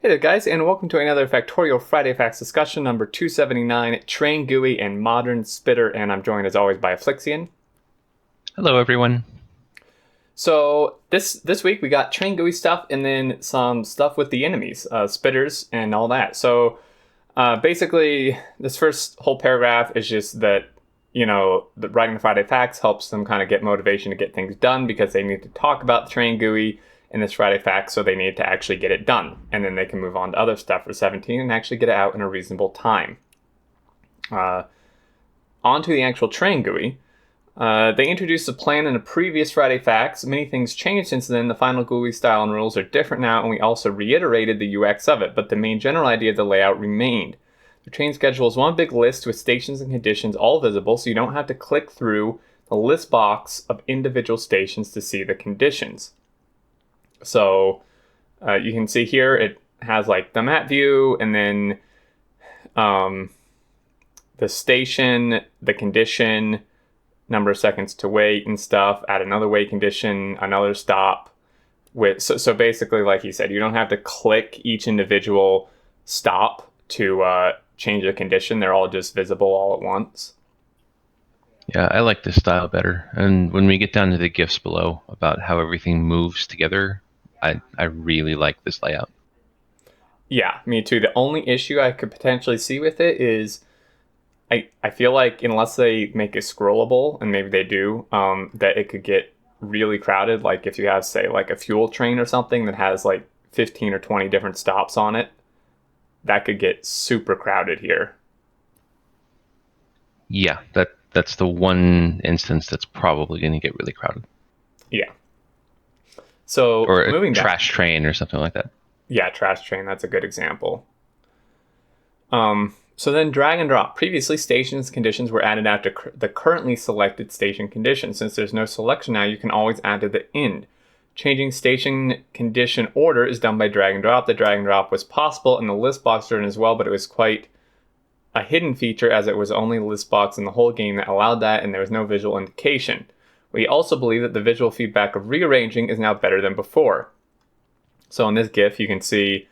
Hey there guys, and welcome to another Factorio Friday Facts discussion number 279, Train GUI and Modern Spitter, and I'm joined as always by Afflixion. Hello everyone. So this week we got Train GUI stuff and then some stuff with the enemies, spitters and all that. So basically this first whole paragraph is just that, the writing the Friday Facts helps them kind of get motivation to get things done because they need to talk about the Train GUI in this Friday Facts, so they need to actually get it done. And then they can move on to other stuff for 17 and actually get it out in a reasonable time. On to the actual Train GUI. They introduced a plan in a previous Friday Facts. Many things changed since then. The final GUI style and rules are different now, and we also reiterated the UX of it, but the main general idea of the layout remained. The train schedule is one big list with stations and conditions all visible, so you don't have to click through the list box of individual stations to see the conditions. So you can see here it has like the map view and then the station, the condition, number of seconds to wait and stuff, add another wait condition, another stop. So basically, like he said, you don't have to click each individual stop to change a condition. They're all just visible all at once. Yeah, I like this style better. And when we get down to the GIFs below about how everything moves together, I really like this layout. Yeah, me too. The only issue I could potentially see with it is I feel like unless they make it scrollable, and maybe they do, that it could get really crowded. Like if you have, say, like a fuel train or something that has like 15 or 20 different stops on it, that could get super crowded here. Yeah, that's the one instance that's probably going to get really crowded. Yeah. So or a moving down. trash train or something like that. Yeah, trash train. That's a good example. So then drag and drop. Previously, stations conditions were added after the currently selected station condition. Since there's no selection now, you can always add to the end. Changing station condition order is done by drag and drop. The drag and drop was possible in the list box version as well, but it was quite a hidden feature as it was only the list box in the whole game that allowed that, and there was no visual indication. We also believe that the visual feedback of rearranging is now better than before. So in this GIF, you can see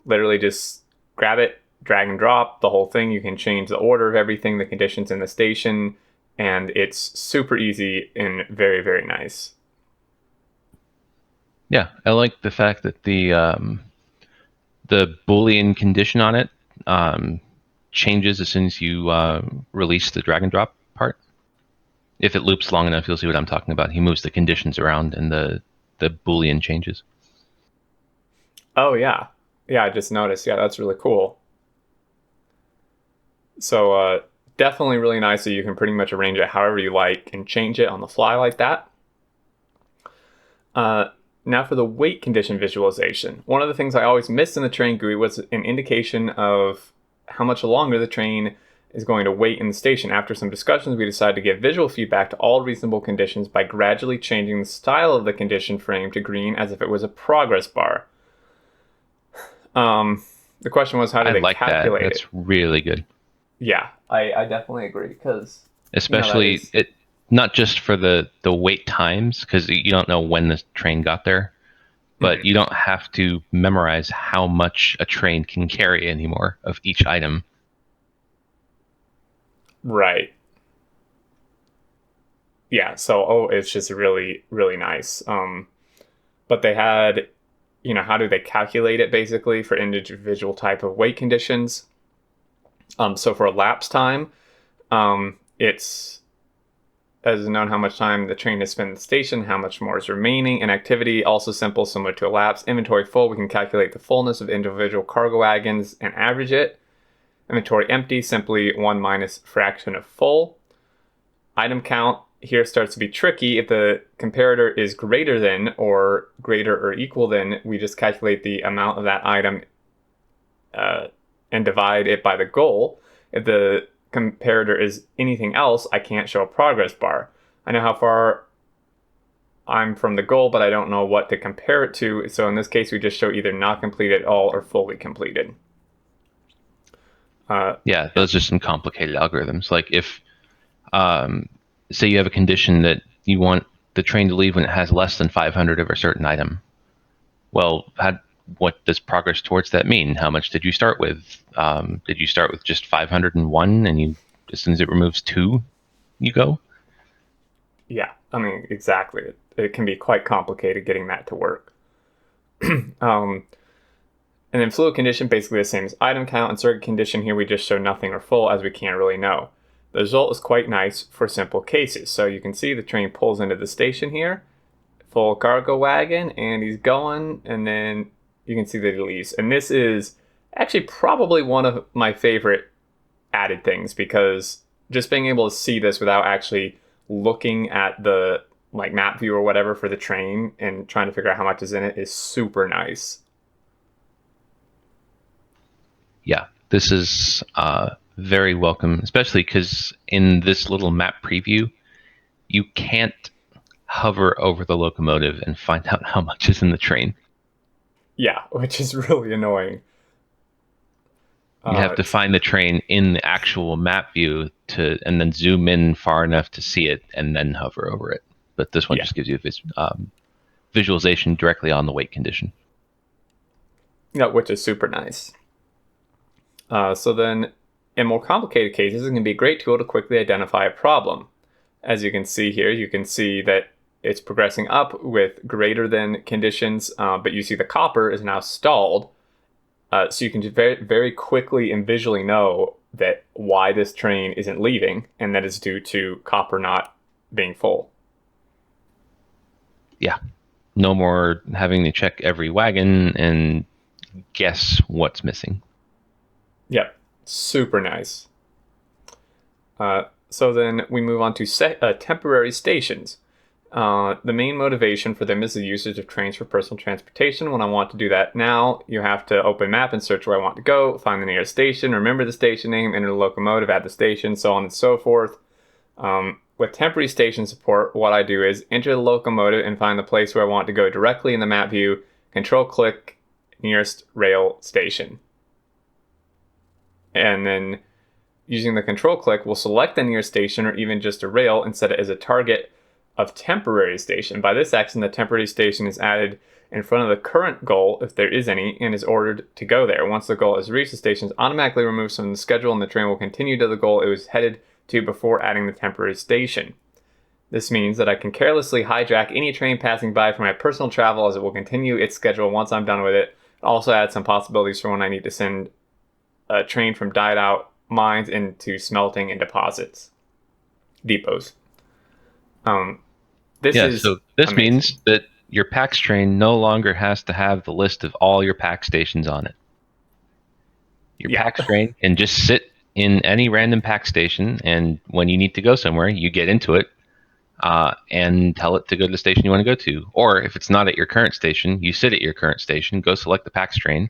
literally just grab it, drag and drop the whole thing. You can change the order of everything, the conditions in the station, and it's super easy and very, very nice. Yeah, I like the fact that the Boolean condition on it changes as soon as you release the drag and drop part. If it loops long enough, you'll see what I'm talking about. He moves the conditions around and the Boolean changes. Oh, yeah. Yeah, I just noticed. Yeah, that's really cool. So definitely really nice that you can pretty much arrange it however you like and change it on the fly like that. Now for the wait condition visualization. One of the things I always missed in the train GUI was an indication of how much longer the train is going to wait in the station. After some discussions, we decided to give visual feedback to all reasonable conditions by gradually changing the style of the condition frame to green as if it was a progress bar. The question was, how do they calculate it? That's really good. Yeah, I definitely agree, because especially it not just for the wait times, because you don't know when the train got there, but you don't have to memorize how much a train can carry anymore of each item. Right. Yeah, so it's just really, really nice. But they had, how do they calculate it basically for individual type of wait conditions? So for elapsed time, it's as known how much time the train has spent in the station, how much more is remaining. And activity, also simple, similar to elapsed. Inventory full, we can calculate the fullness of individual cargo wagons and average it. Inventory empty, simply 1 minus fraction of full. Item count, here starts to be tricky. If the comparator is greater than or greater or equal than, we just calculate the amount of that item and divide it by the goal. If the comparator is anything else, I can't show a progress bar. I know how far I'm from the goal, but I don't know what to compare it to. So in this case, we just show either not completed at all or fully completed. Yeah, those are some complicated algorithms. Like if, say you have a condition that you want the train to leave when it has less than 500 of a certain item. Well, what does progress towards that mean? How much did you start with? Did you start with just 501 and you, as soon as it removes 2, you go? Yeah, I mean, exactly. It can be quite complicated getting that to work. um, and then fluid condition, basically the same as item count, and circuit condition here we just show nothing or full, as we can't really know. The result is quite nice for simple cases. So you can see the train pulls into the station here, full cargo wagon, and he's going, and then you can see that he leaves. And this is actually probably one of my favorite added things, because just being able to see this without actually looking at the like map view or whatever for the train and trying to figure out how much is in it is super nice. Yeah, this is very welcome, especially because in this little map preview, you can't hover over the locomotive and find out how much is in the train. Yeah, which is really annoying. You have to find the train in the actual map view and then zoom in far enough to see it and then hover over it. But this one just gives you visualization directly on the weight condition. Yeah, which is super nice. So then, in more complicated cases, it can be a great tool to quickly identify a problem. As you can see here, you can see that it's progressing up with greater than conditions, but you see the copper is now stalled. So you can just very, very quickly and visually know that why this train isn't leaving, and that is due to copper not being full. Yeah. No more having to check every wagon and guess what's missing. Yep. Super nice. So then we move on to temporary stations. The main motivation for them is the usage of trains for personal transportation. When I want to do that now, you have to open map and search where I want to go, find the nearest station, remember the station name, enter the locomotive, add the station, so on and so forth. With temporary station support, what I do is enter the locomotive and find the place where I want to go directly in the map view, control-click nearest rail station. And then using the control-click, we'll select the nearest station or even just a rail and set it as a target of temporary station. By this action, the temporary station is added in front of the current goal, if there is any, and is ordered to go there. Once the goal is reached, the station is automatically removed from the schedule and the train will continue to the goal it was headed to before adding the temporary station. This means that I can carelessly hijack any train passing by for my personal travel, as it will continue its schedule once I'm done with it. It also adds some possibilities for when I need to send a train from died out mines into smelting and depots. So this means that your PAX train no longer has to have the list of all your PAX stations on it. Your PAX train can just sit in any random PAX station, and when you need to go somewhere, you get into it and tell it to go to the station you want to go to. Or if it's not at your current station, you sit at your current station, go select the PAX train,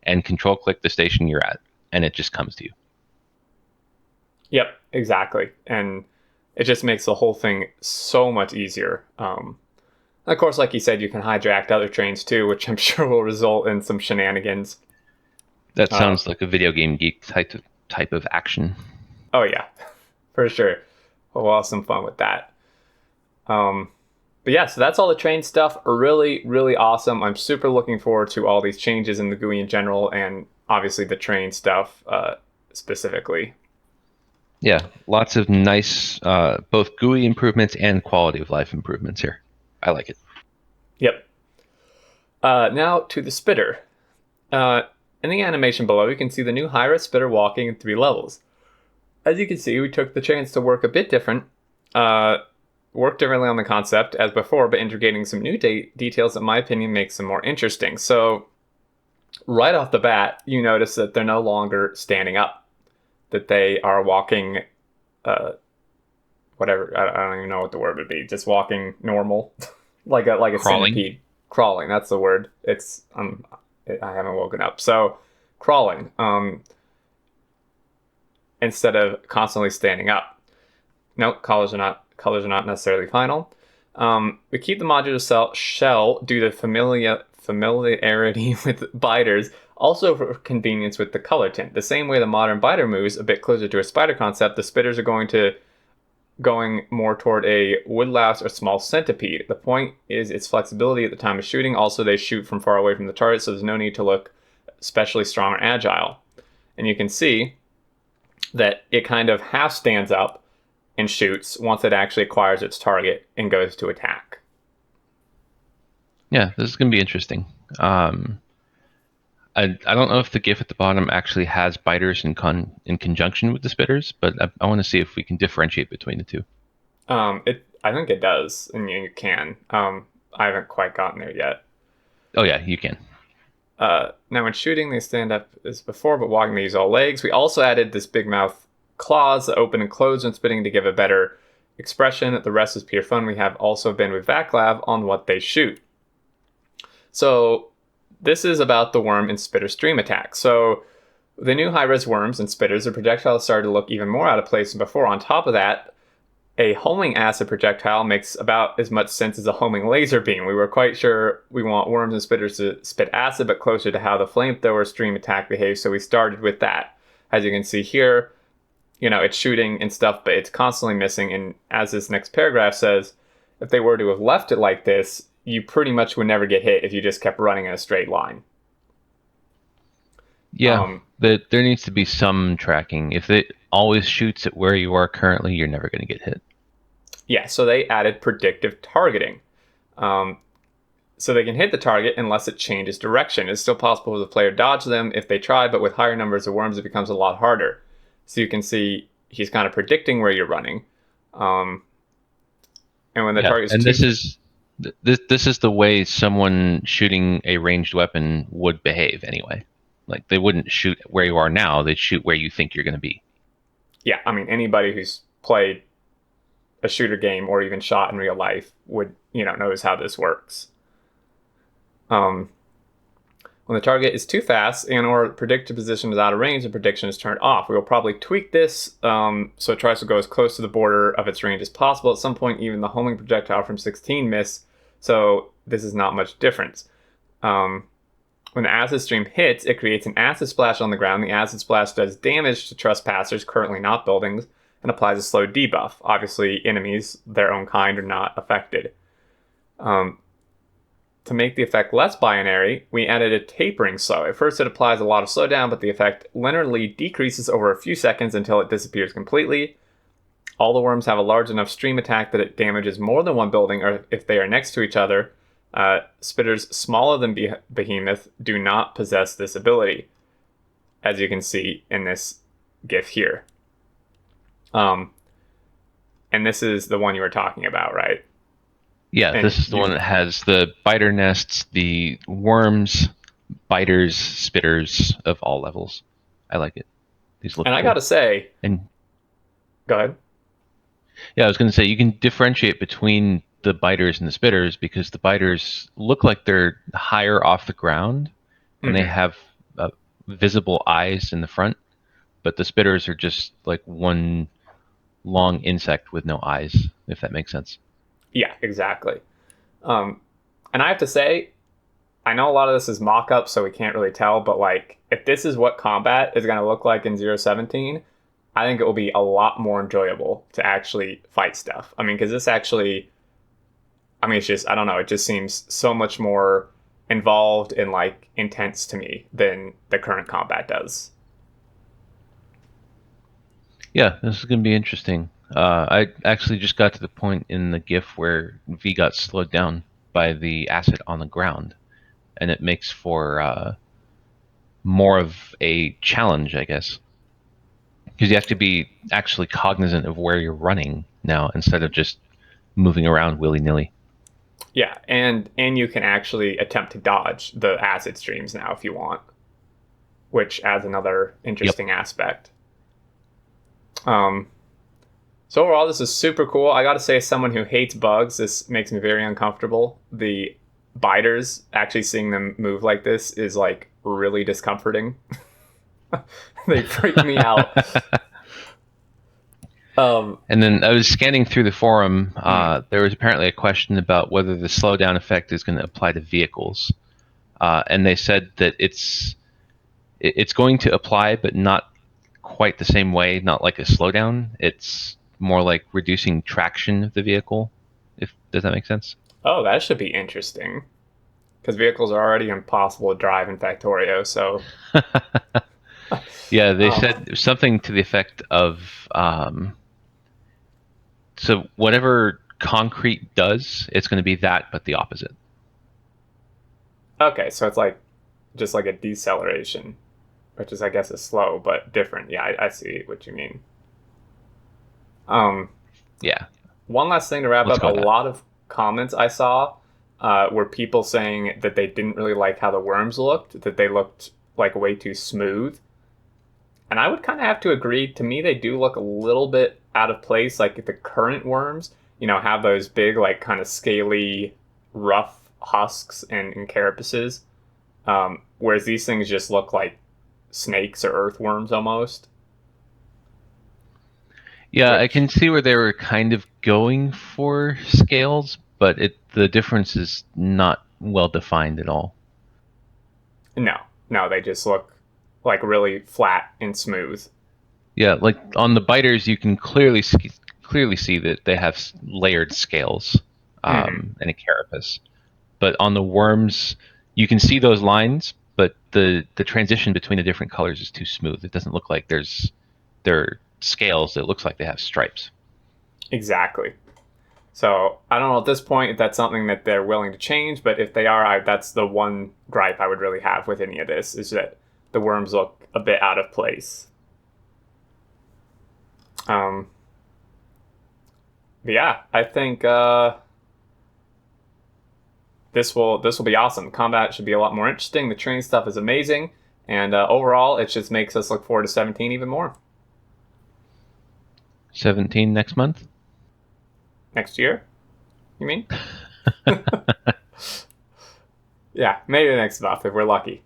and control-click the station you're at, and it just comes to you. Yep, exactly. And it just makes the whole thing so much easier. Of course, like you said, you can hijack other trains too, which I'm sure will result in some shenanigans. That sounds like a video game geek type of action. Oh yeah, for sure. We'll have some fun with that. But yeah, so that's all the train stuff. Really, really awesome. I'm super looking forward to all these changes in the GUI in general, and obviously the train stuff specifically. Yeah, lots of nice both GUI improvements and quality of life improvements here. I like it. Yep. Now to the spitter. In the animation below, you can see the new high-res spitter walking in 3 levels. As you can see, we took the trains to work a bit different. Work differently on the concept as before, but integrating some new details that, in my opinion, makes them more interesting. So, right off the bat, you notice that they're no longer standing up. That they are walking, whatever, I don't even know what the word would be, just walking normal, like a centipede. Crawling, that's the word. It's I haven't woken up. So, crawling, instead of constantly standing up. Nope, colors are not necessarily final. We keep the modular shell due to familiarity with biters, also for convenience with the color tint. The same way the modern biter moves a bit closer to a spider concept, the spitters are going to going more toward a woodlouse or small centipede. The point is its flexibility at the time of shooting. Also, they shoot from far away from the target, so there's no need to look especially strong or agile. And you can see that it kind of half stands up and shoots once it actually acquires its target and goes to attack. Yeah, this is going to be interesting. I don't know if the GIF at the bottom actually has biters in conjunction with the spitters, but I want to see if we can differentiate between the two. I think it does, and you can. I haven't quite gotten there yet. Oh yeah, you can. Now when shooting, they stand up as before, but walking they use all legs. We also added this big mouth claws that open and close when spitting to give a better expression. The rest is pure fun. We have also been with VacLab on what they shoot. So this is about the worm and spitter stream attack. So the new high-res worms and spitters, the projectiles started to look even more out of place than before. On top of that, a homing acid projectile makes about as much sense as a homing laser beam. We were quite sure we want worms and spitters to spit acid, but closer to how the flamethrower stream attack behaves, so we started with that. As you can see here, it's shooting and stuff, but it's constantly missing, and as this next paragraph says, if they were to have left it like this, you pretty much would never get hit if you just kept running in a straight line. Yeah, there needs to be some tracking. If it always shoots at where you are currently, you're never going to get hit. Yeah, so they added predictive targeting. So they can hit the target unless it changes direction. It's still possible for the player to dodge them if they try, but with higher numbers of worms, it becomes a lot harder. So you can see he's kind of predicting where you're running. And when the target is this is the way someone shooting a ranged weapon would behave anyway. Like, they wouldn't shoot where you are now, they'd shoot where you think you're going to be. Yeah, I mean, anybody who's played a shooter game or even shot in real life would, knows how this works. When the target is too fast and or predicted position is out of range, the prediction is turned off. We will probably tweak this so it tries to go as close to the border of its range as possible. At some point, even the homing projectile from 16 miss, so this is not much difference. When the acid stream hits, it creates an acid splash on the ground. The acid splash does damage to trespassers, currently not buildings, and applies a slow debuff. Obviously, enemies, their own kind, are not affected. To make the effect less binary, we added a tapering slow. At first, it applies a lot of slowdown, but the effect linearly decreases over a few seconds until it disappears completely. All the worms have a large enough stream attack that it damages more than one building, or if they are next to each other. Spitters smaller than Behemoth do not possess this ability, as you can see in this GIF here. And this is the one you were talking about, right? Yeah, and this is the one that has the biter nests, the worms, biters, spitters of all levels. I like it. These look cool. I gotta say, go ahead. Yeah, I was going to say, you can differentiate between the biters and the spitters because the biters look like they're higher off the ground and they have visible eyes in the front, but the spitters are just like one long insect with no eyes, if that makes sense. Yeah, exactly. And I have to say, I know a lot of this is mock-up, so we can't really tell, but if this is what combat is going to look like in 017, I think it will be a lot more enjoyable to actually fight stuff. I mean, because this actually, it's just, I don't know, it just seems so much more involved and intense to me than the current combat does. Yeah, this is going to be interesting. I actually just got to the point in the GIF where V got slowed down by the acid on the ground, and it makes for more of a challenge, I guess. Because you have to be actually cognizant of where you're running now instead of just moving around willy-nilly. Yeah, and you can actually attempt to dodge the acid streams now if you want, which adds another interesting aspect. So overall, this is super cool. I gotta say, as someone who hates bugs, this makes me very uncomfortable. The biters, actually seeing them move like this is really discomforting. They freak me out. And then I was scanning through the forum. There was apparently a question about whether the slowdown effect is going to apply to vehicles, and they said that it's going to apply, but not quite the same way. Not like a slowdown. It's more like reducing traction of the vehicle. If does that make sense? Oh, that should be interesting. Because vehicles are already impossible to drive in Factorio, so Yeah, they um, said something to the effect of so whatever concrete does, it's going to be that, but the opposite. okay, so it's like just like a deceleration, which is I guess is slow but different. Yeah, I see what you mean. Um, Yeah, One last thing to wrap let's up. go A with that. lot of comments I saw were people saying that they didn't really like how the worms looked, that they looked like way too smooth. And I would kind of have to agree. To me, they do look a little bit out of place. Like the current worms, have those big, like kind of scaly, rough husks and carapaces. Whereas these things just look like snakes or earthworms almost. Yeah, I Which, can see where they were kind of going for scales, but the difference is not well defined at all. no, no, they just look like really flat and smooth. Yeah, like on the biters, you can clearly see that they have layered scales Hmm. and a carapace. But on the worms, you can see those lines, but the transition between the different colors is too smooth. It doesn't look like they're scales. It looks like they have stripes. Exactly. So I don't know at this point if that's something that they're willing to change, but if they are, that's the one gripe I would really have with any of this is that the worms look a bit out of place. Um, but yeah, I think this will be awesome. Combat should be a lot more interesting. The train stuff is amazing, and overall, it just makes us look forward to 17 even more 17 next month. next year. You mean? Yeah, maybe next month if we're lucky.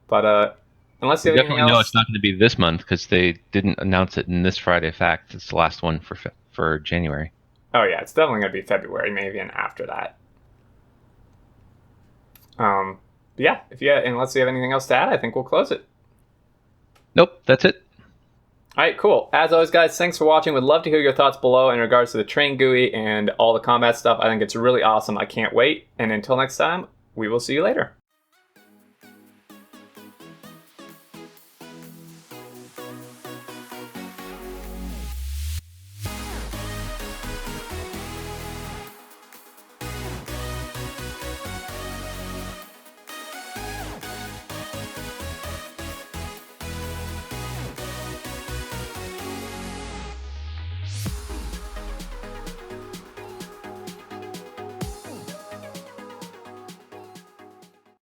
But unless you We have anything definitely know it's else, not going to be this month because they didn't announce it in this Friday Fact. It's the last one for January. oh yeah, it's definitely gonna be February, maybe even after that. But yeah, if you unless you have anything else to add, I think we'll close it. Nope, that's it. All right, cool. As always, guys, thanks for watching. Would love to hear your thoughts below in regards to the train GUI and all the combat stuff. I think it's really awesome. I can't wait. And until next time, we will see you later.